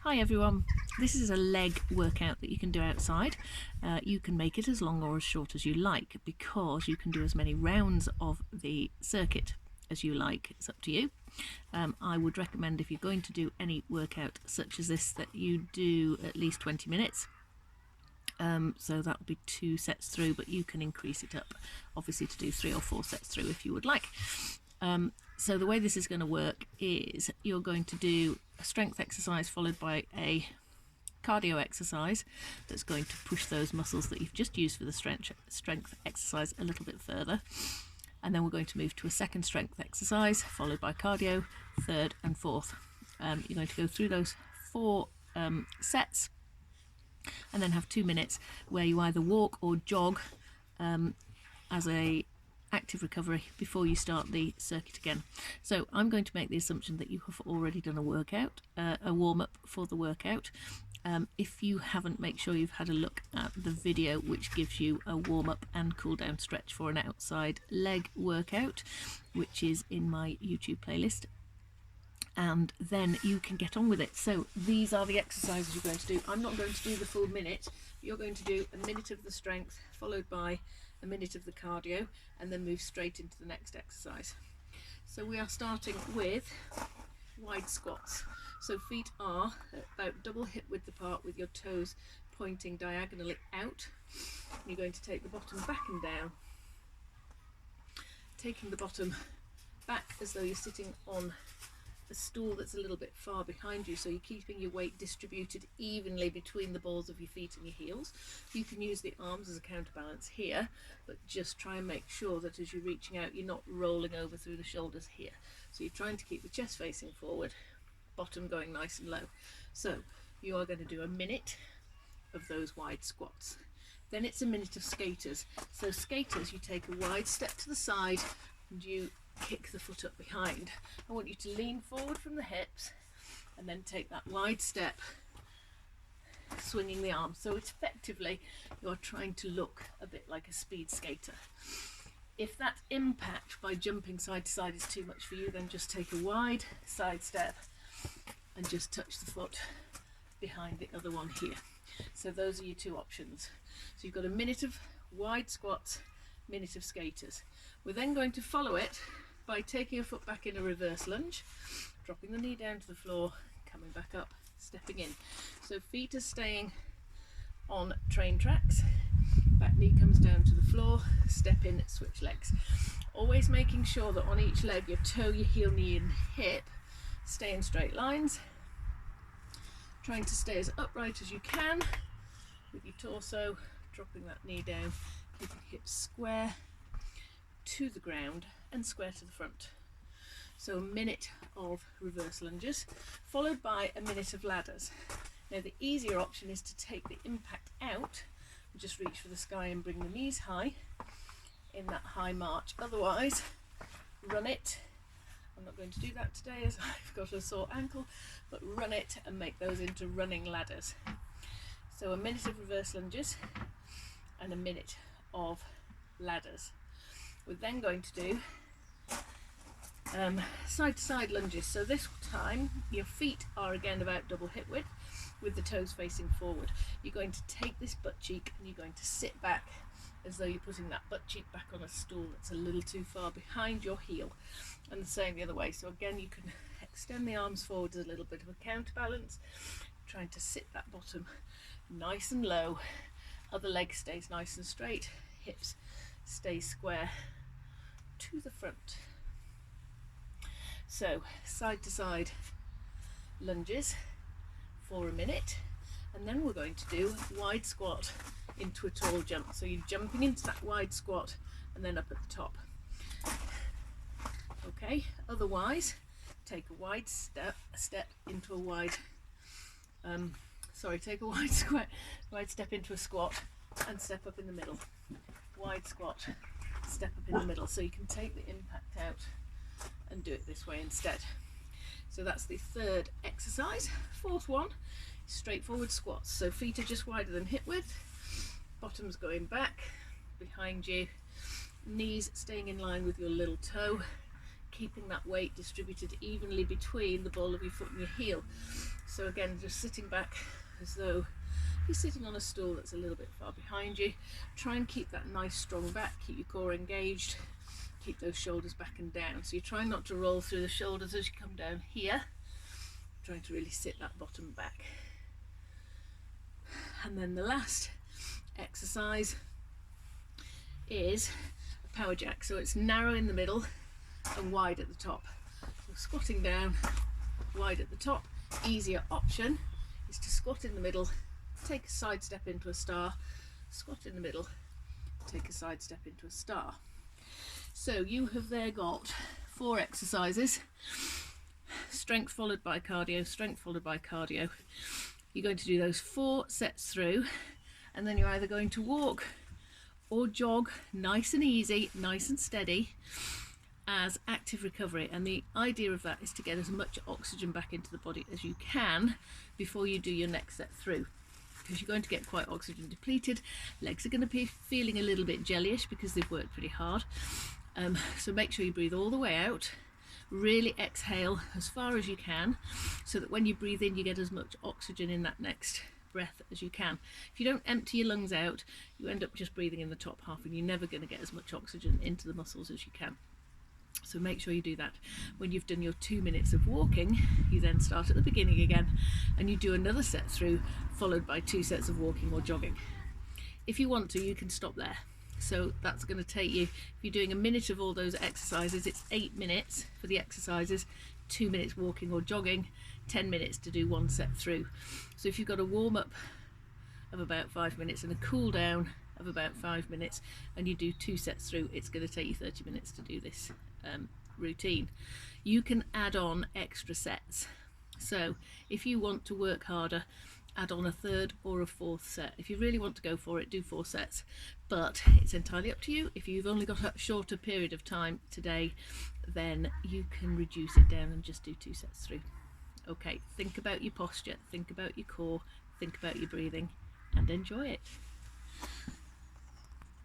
Hi everyone, this is a leg workout that you can do outside. You can make it as long or as short as you like because you can do as many rounds of the circuit as you like. It's up to you. I would recommend, if you're going to do any workout such as this, that you do at least 20 minutes. So that will be 2 sets through, but you can increase it up obviously to do 3 or 4 sets through if you would like. So the way this is going to work is you're going to do a strength exercise followed by a cardio exercise that's going to push those muscles that you've just used for the strength exercise a little bit further. And then we're going to move to a second strength exercise followed by cardio, third and fourth. You're going to go through those 4 sets and then have 2 minutes where you either walk or jog as a active recovery before you start the circuit again. So I'm going to make the assumption that you have already done a workout, a warm-up for the workout. If you haven't, make sure you've had a look at the video which gives you a warm-up and cool-down stretch for an outside leg workout, which is in my YouTube playlist, and then you can get on with it. So these are the exercises you're going to do. I'm not going to do the full minute. You're going to do a minute of the strength followed by a minute of the cardio, and then move straight into the next exercise. So we are starting with wide squats. So feet are about double hip width apart with your toes pointing diagonally out. You're going to take the bottom back and down, taking the bottom back as though you're sitting on a stool that's a little bit far behind you, so you're keeping your weight distributed evenly between the balls of your feet and your heels. You can use the arms as a counterbalance here, but just try and make sure that as you're reaching out, you're not rolling over through the shoulders here. So you're trying to keep the chest facing forward, bottom going nice and low. So you are going to do a minute of those wide squats. Then it's a minute of skaters. So skaters, you take a wide step to the side and you kick the foot up behind. I want you to lean forward from the hips and then take that wide step, swinging the arm. So it's effectively you're trying to look a bit like a speed skater. If that impact by jumping side to side is too much for you, then just take a wide side step and just touch the foot behind the other one here. So those are your 2 options. So you've got a minute of wide squats, minute of skaters. We're then going to follow it by taking a foot back in a reverse lunge, dropping the knee down to the floor, coming back up, stepping in. So feet are staying on train tracks, back knee comes down to the floor, step in, switch legs. Always making sure that on each leg your toe, your heel, knee and hip stay in straight lines. Trying to stay as upright as you can with your torso, dropping that knee down, keeping hips square to the ground and square to the front. So a minute of reverse lunges followed by a minute of ladders. Now the easier option is to take the impact out and just reach for the sky and bring the knees high in that high march. Otherwise, run it. I'm not going to do that today as I've got a sore ankle, but run it and make those into running ladders. So a minute of reverse lunges and a minute of ladders. We're then going to do side to side lunges. So this time your feet are again about double hip width with the toes facing forward. You're going to take this butt cheek and you're going to sit back as though you're putting that butt cheek back on a stool that's a little too far behind your heel, and the same the other way. So again, you can extend the arms forward as a little bit of a counterbalance, trying to sit that bottom nice and low, other leg stays nice and straight, hips stay square to the front. So side to side lunges for a minute, and then we're going to do wide squat into a tall jump. So you're jumping into that wide squat and then up at the top. Okay, otherwise take a wide step into a wide take a wide step into a squat and step up in the middle. Wide squat, step up in the middle. So you can take the impact out and do it this way instead. So that's the 3rd exercise. 4th one, straightforward squats. So feet are just wider than hip width, bottom's going back behind you, knees staying in line with your little toe, keeping that weight distributed evenly between the ball of your foot and your heel. So again, just sitting back as though you're sitting on a stool that's a little bit far behind you. Try and keep that nice strong back, keep your core engaged, keep those shoulders back and down. So you're trying not to roll through the shoulders as you come down here, trying to really sit that bottom back. And then the last exercise is a power jack. So it's narrow in the middle and wide at the top. So squatting down, wide at the top. Easier option is to squat in the middle, take a side step into a star, squat in the middle, take a side step into a star. So you have there got 4 exercises, strength followed by cardio, strength followed by cardio. You're going to do those 4 sets through, and then you're either going to walk or jog, nice and easy, nice and steady, as active recovery. And the idea of that is to get as much oxygen back into the body as you can before you do your next set through, because you're going to get quite oxygen depleted. Legs are going to be feeling a little bit jellyish because they've worked pretty hard. So make sure you breathe all the way out, really exhale as far as you can, so that when you breathe in you get as much oxygen in that next breath as you can. If you don't empty your lungs out, you end up just breathing in the top half, and you're never going to get as much oxygen into the muscles as you can. So make sure you do that. When you've done your 2 minutes of walking, you then start at the beginning again and you do another set through, followed by 2 sets of walking or jogging. If you want to, you can stop there. So that's going to take you, if you're doing a minute of all those exercises, it's 8 minutes for the exercises, 2 minutes walking or jogging, 10 minutes to do 1 set through. So if you've got a warm up of about 5 minutes and a cool down of about 5 minutes, and you do 2 sets through, it's going to take you 30 minutes to do this routine. You can add on extra sets. So if you want to work harder, add on a 3rd or a 4th set. If you really want to go for it, do 4 sets, but it's entirely up to you. If you've only got a shorter period of time today, then you can reduce it down and just do 2 sets through. Okay, think about your posture, think about your core, think about your breathing, and enjoy it.